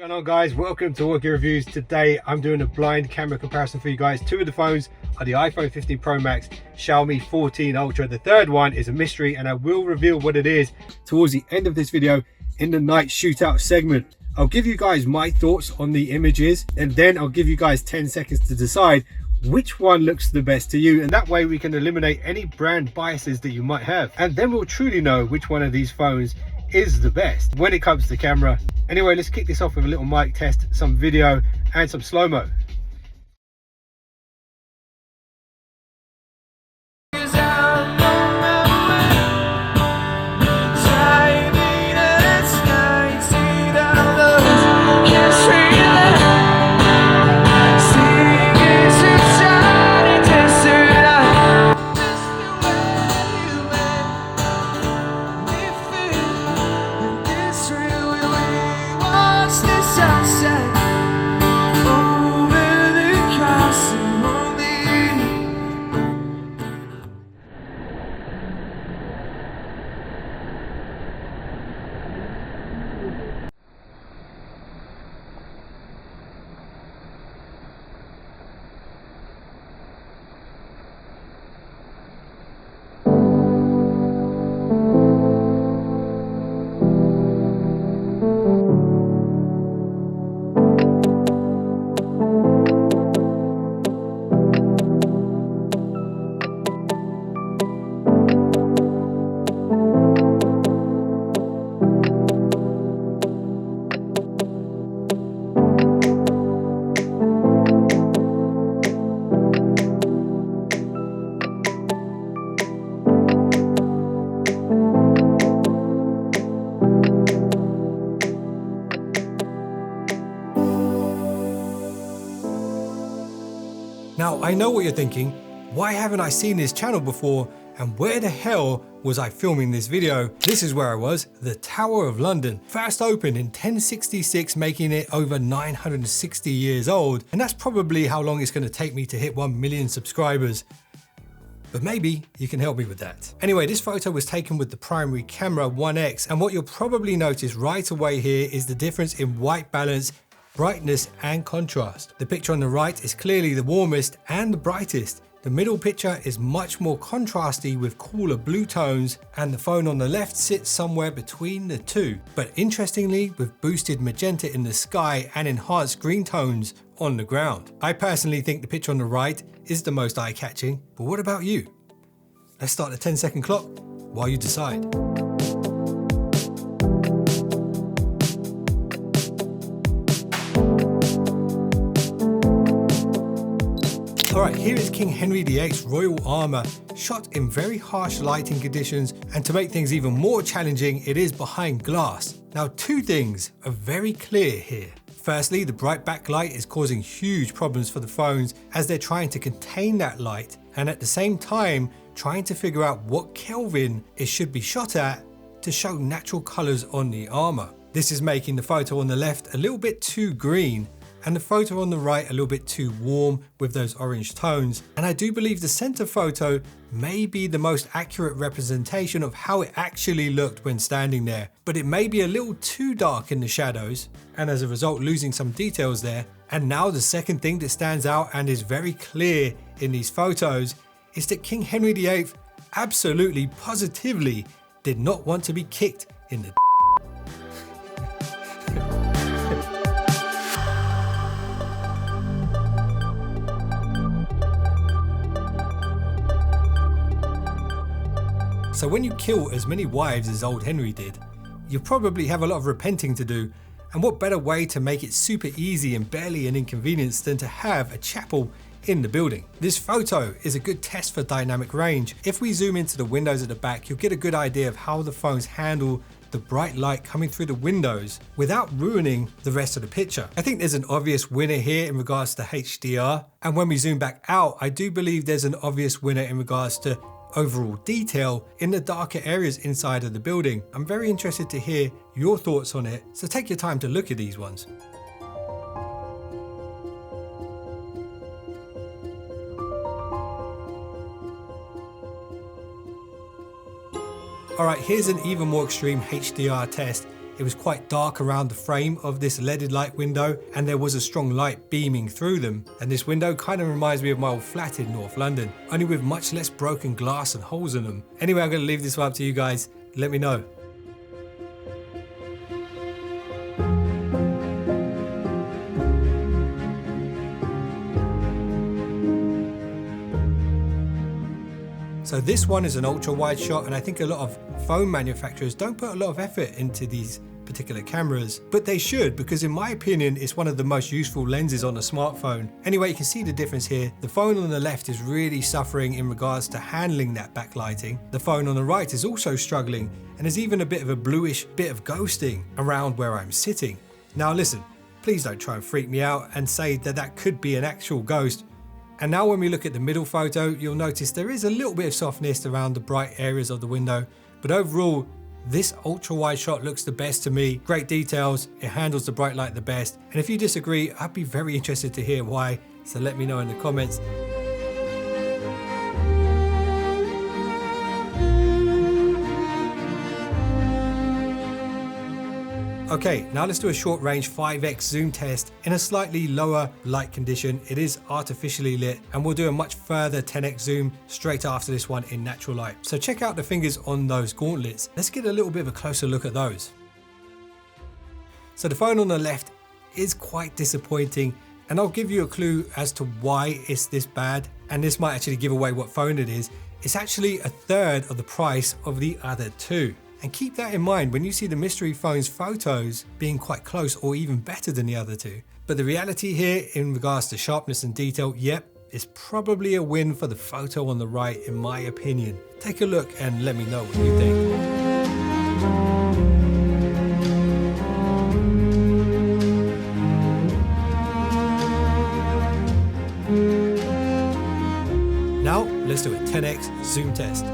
What's going on, guys? Welcome to Walkie Reviews. Today I'm doing a blind camera comparison for you guys. Two of the phones are the iPhone 15 Pro Max, Xiaomi 14 Ultra. The third one is a mystery, and I will reveal what it is towards the end of this video in the night shootout segment. I'll give you guys my thoughts on the images, and then I'll give you guys 10 seconds to decide which one looks the best to you, and that way we can eliminate any brand biases that you might have, and then we'll truly know which one of these phones is the best when it comes to camera. Anyway, let's kick this off with a little mic test, some video and some slow-mo. Now, I know what you're thinking. Why haven't I seen this channel before? And where the hell was I filming this video? This is where I was. The Tower of London. First opened in 1066, making it over 960 years old. And that's probably how long it's going to take me to hit 1 million subscribers. But maybe you can help me with that. Anyway, this photo was taken with the primary camera 1X. And what you'll probably notice right away here is the difference in white balance, brightness and contrast. The picture on the right is clearly the warmest and the brightest. The middle picture is much more contrasty with cooler blue tones, and the phone on the left sits somewhere between the two. But interestingly, with boosted magenta in the sky and enhanced green tones on the ground. I personally think the picture on the right is the most eye-catching, but what about you? Let's start the 10-second clock while you decide. Alright, here is King Henry VIII's royal armour, shot in very harsh lighting conditions, and to make things even more challenging, it is behind glass. Now, two things are very clear here. Firstly, the bright backlight is causing huge problems for the phones as they're trying to contain that light, and at the same time trying to figure out what Kelvin it should be shot at to show natural colours on the armour. This is making the photo on the left a little bit too green, and the photo on the right a little bit too warm with those orange tones. And I do believe the center photo may be the most accurate representation of how it actually looked when standing there, but it may be a little too dark in the shadows, and as a result losing some details there. And now the second thing that stands out and is very clear in these photos is that King Henry VIII absolutely positively did not want to be kicked in the So when you kill as many wives as old Henry did, you probably have a lot of repenting to do, and what better way to make it super easy and barely an inconvenience than to have a chapel in the building. This photo is a good test for dynamic range. If we zoom into the windows at the back, you'll get a good idea of how the phones handle the bright light coming through the windows without ruining the rest of the picture. I think there's an obvious winner here in regards to HDR, and when we zoom back out, I do believe there's an obvious winner in regards to overall detail in the darker areas inside of the building. I'm very interested to hear your thoughts on it, so take your time to look at these ones. Alright, here's an even more extreme HDR test it was quite dark around the frame of this leaded light window, and there was a strong light beaming through them. And this window kind of reminds me of my old flat in North London, only with much less broken glass and holes in them. Anyway, I'm going to leave this one up to you guys. Let me know. So this one is an ultra wide shot, and I think a lot of phone manufacturers don't put a lot of effort into these particular cameras, but they should, because in my opinion it's one of the most useful lenses on a smartphone. Anyway, you can see the difference here. The phone on the left is really suffering in regards to handling that backlighting. The phone on the right is also struggling, and there's even a bit of a bluish bit of ghosting around where I'm sitting. Now listen, please don't try and freak me out and say that that could be an actual ghost. And now when we look at the middle photo, you'll notice there is a little bit of softness around the bright areas of the window, but overall, this ultra wide shot looks the best to me. Great details, it handles the bright light the best. And if you disagree, I'd be very interested to hear why, so let me know in the comments. Okay, now let's do a short range 5x zoom test in a slightly lower light condition. It is artificially lit, and we'll do a much further 10x zoom straight after this one in natural light. So check out the fingers on those gauntlets. Let's get a little bit of a closer look at those. So the phone on the left is quite disappointing, and I'll give you a clue as to why it's this bad. And this might actually give away what phone it is. It's actually a third of the price of the other two. And keep that in mind when you see the mystery phone's photos being quite close or even better than the other two. But the reality here in regards to sharpness and detail, yep, it's probably a win for the photo on the right in my opinion. Take a look and let me know what you think. Now let's do a 10x zoom test.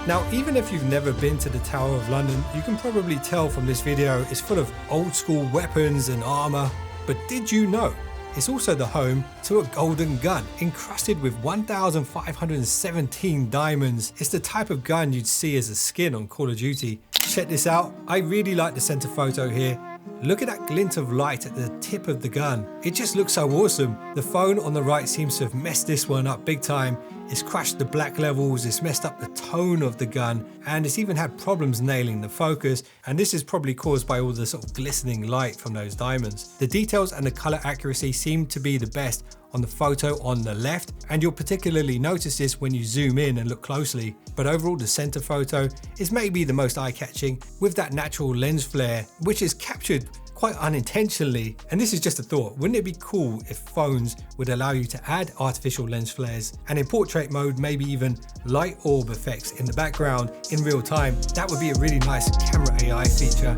Now, even if you've never been to the Tower of London, you can probably tell from this video it's full of old school weapons and armor. But did you know it's also the home to a golden gun encrusted with 1,517 diamonds? It's the type of gun you'd see as a skin on Call of Duty. Check this out. I really like the center photo here. Look at that glint of light at the tip of the gun. It just looks so awesome. The phone on the right seems to have messed this one up big time. It's crashed the black levels, it's messed up the tone of the gun, and it's even had problems nailing the focus. And this is probably caused by all the sort of glistening light from those diamonds. The details and the color accuracy seem to be the best on the photo on the left, and you'll particularly notice this when you zoom in and look closely. But overall, the center photo is maybe the most eye-catching, with that natural lens flare, which is captured quite unintentionally. And this is just a thought, wouldn't it be cool if phones would allow you to add artificial lens flares, and in portrait mode maybe even light orb effects in the background in real time? That would be a really nice camera AI feature.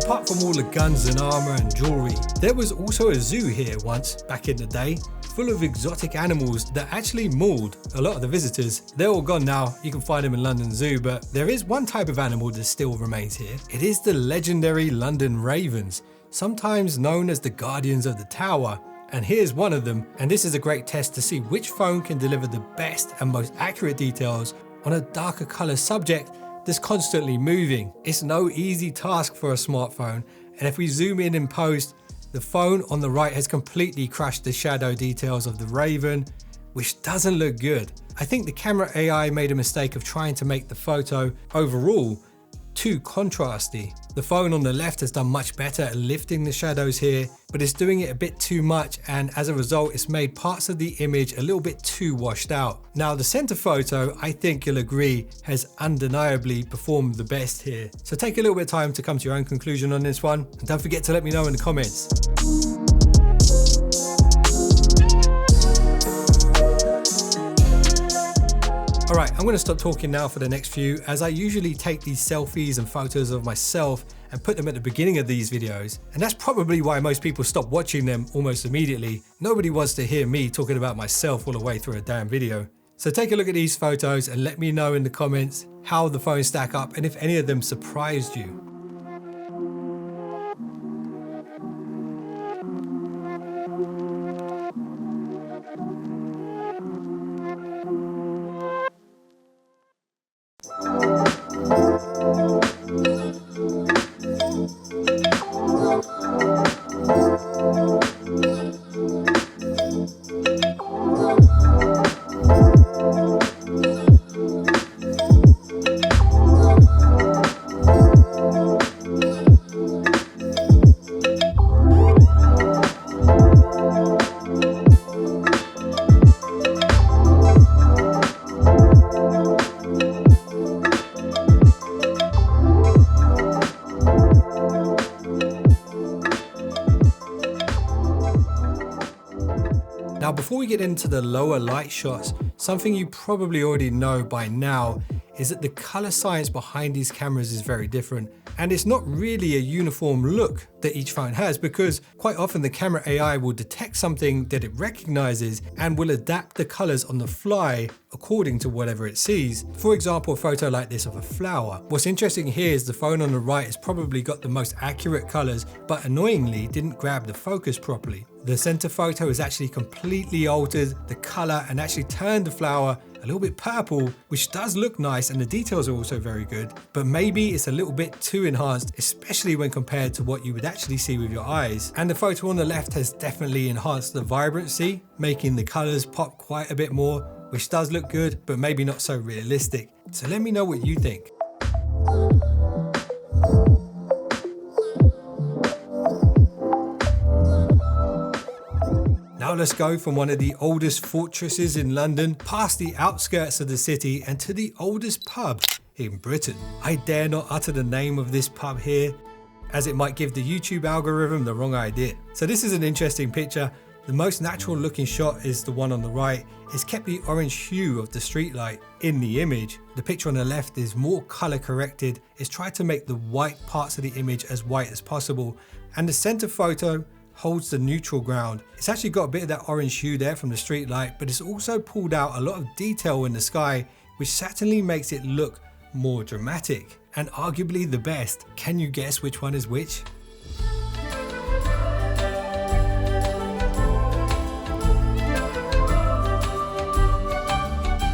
Apart from all the guns and armor and jewelry, there was also a zoo here once, back in the day, full of exotic animals that actually mauled a lot of the visitors. They're all gone now, you can find them in London Zoo, but there is one type of animal that still remains here. It is the legendary London ravens, sometimes known as the guardians of the tower. And here's one of them, and this is a great test to see which phone can deliver the best and most accurate details on a darker color subject that's constantly moving. It's no easy task for a smartphone, and if we zoom in post, the phone on the right has completely crushed the shadow details of the raven, which doesn't look good. I think the camera AI made a mistake of trying to make the photo overall too contrasty. The phone on the left has done much better at lifting the shadows here, but it's doing it a bit too much, and as a result it's made parts of the image a little bit too washed out. Now the center photo, I think you'll agree, has undeniably performed the best here. So take a little bit of time to come to your own conclusion on this one, and don't forget to let me know in the comments. I'm going to stop talking now for the next few, as I usually take these selfies and photos of myself and put them at the beginning of these videos. And that's probably why most people stop watching them almost immediately. Nobody wants to hear me talking about myself all the way through a damn video. So take a look at these photos and let me know in the comments how the phones stack up and if any of them surprised you. Now, before we get into the lower light shots, something you probably already know by now is that the color science behind these cameras is very different. And it's not really a uniform look that each phone has, because quite often the camera AI will detect something that it recognizes and will adapt the colors on the fly according to whatever it sees. For example, a photo like this of a flower. What's interesting here is the phone on the right has probably got the most accurate colors, but annoyingly didn't grab the focus properly. The center photo is actually completely altered the color and actually turned the flower a little bit purple, which does look nice, and the details are also very good, but maybe it's a little bit too enhanced, especially when compared to what you would actually see with your eyes. And the photo on the left has definitely enhanced the vibrancy, making the colors pop quite a bit more, which does look good, but maybe not so realistic. So let me know what you think. Now let's go from one of the oldest fortresses in London, past the outskirts of the city, and to the oldest pub in Britain. I dare not utter the name of this pub here, as it might give the YouTube algorithm the wrong idea. So this is an interesting picture. The most natural looking shot is the one on the right. It's kept the orange hue of the streetlight in the image. The picture on the left is more color corrected. It's tried to make the white parts of the image as white as possible. And the center photo holds the neutral ground. It's actually got a bit of that orange hue there from the street light, but it's also pulled out a lot of detail in the sky, which certainly makes it look more dramatic and arguably the best. Can you guess which one is which?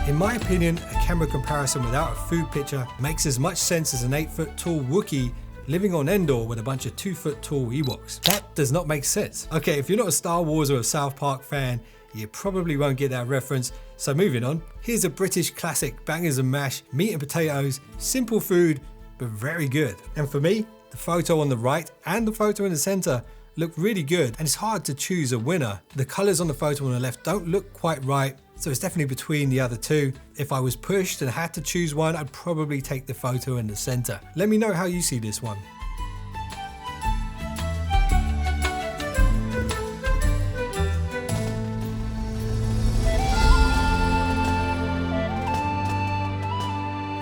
In my opinion, a camera comparison without a food picture makes as much sense as an 8-foot tall Wookiee living on Endor with a bunch of 2-foot tall Ewoks. That does not make sense. Okay, if you're not a Star Wars or a South Park fan, you probably won't get that reference. So moving on, here's a British classic, bangers and mash, meat and potatoes, simple food, but very good. And for me, the photo on the right and the photo in the center look really good, and it's hard to choose a winner. The colors on the photo on the left don't look quite right, so it's definitely between the other two. If I was pushed and had to choose one, I'd probably take the photo in the center. Let me know how you see this one.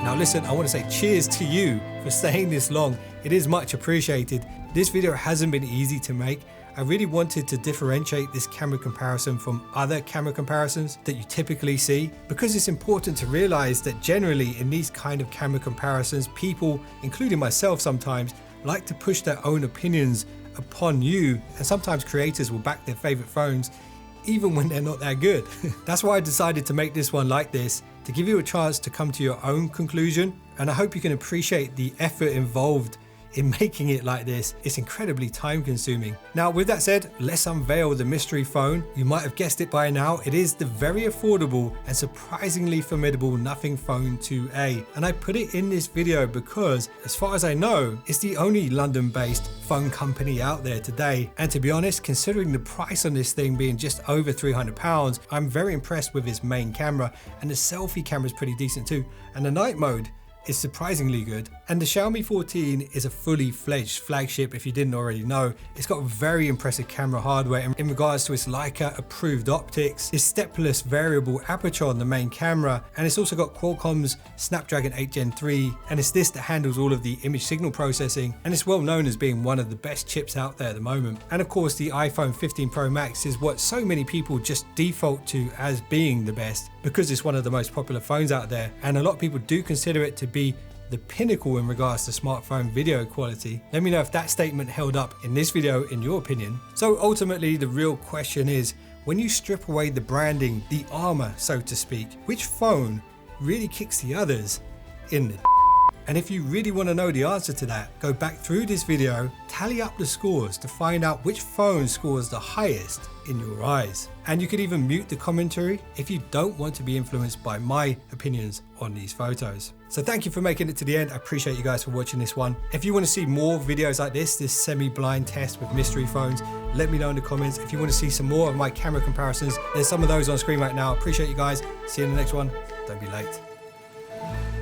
Now listen, I want to say cheers to you for staying this long. It is much appreciated. This video hasn't been easy to make. I really wanted to differentiate this camera comparison from other camera comparisons that you typically see, because it's important to realize that generally in these kind of camera comparisons, people, including myself sometimes, like to push their own opinions upon you, and sometimes creators will back their favorite phones even when they're not that good. That's why I decided to make this one like this, to give you a chance to come to your own conclusion, and I hope you can appreciate the effort involved in making it like this. It's incredibly time consuming. Now with that said, let's unveil the mystery phone. You might have guessed it by now, it is the very affordable and surprisingly formidable Nothing Phone 2A. And I put it in this video because, as far as I know, it's the only London-based phone company out there today. And to be honest, considering the price on this thing being just over £300, I'm very impressed with its main camera, and the selfie camera is pretty decent too. And the night mode is surprisingly good. And the Xiaomi 14 is a fully fledged flagship if you didn't already know. It's got very impressive camera hardware in regards to its Leica approved optics, its stepless variable aperture on the main camera, and it's also got Qualcomm's Snapdragon 8 Gen 3, and it's this that handles all of the image signal processing, and it's well known as being one of the best chips out there at the moment. And of course the iPhone 15 Pro Max is what so many people just default to as being the best because it's one of the most popular phones out there, and a lot of people do consider it to be the pinnacle in regards to smartphone video quality. Let me know if that statement held up in this video in your opinion. So ultimately the real question is, when you strip away the branding, the armor so to speak, which phone really kicks the others in the And if you really want to know the answer to that, go back through this video, tally up the scores to find out which phone scores the highest in your eyes. And you could even mute the commentary if you don't want to be influenced by my opinions on these photos. So thank you for making it to the end. I appreciate you guys for watching this one. If you want to see more videos like this semi-blind test with mystery phones, let me know in the comments. If you want to see some more of my camera comparisons, there's some of those on screen right now. Appreciate you guys. See you in the next one. Don't be late.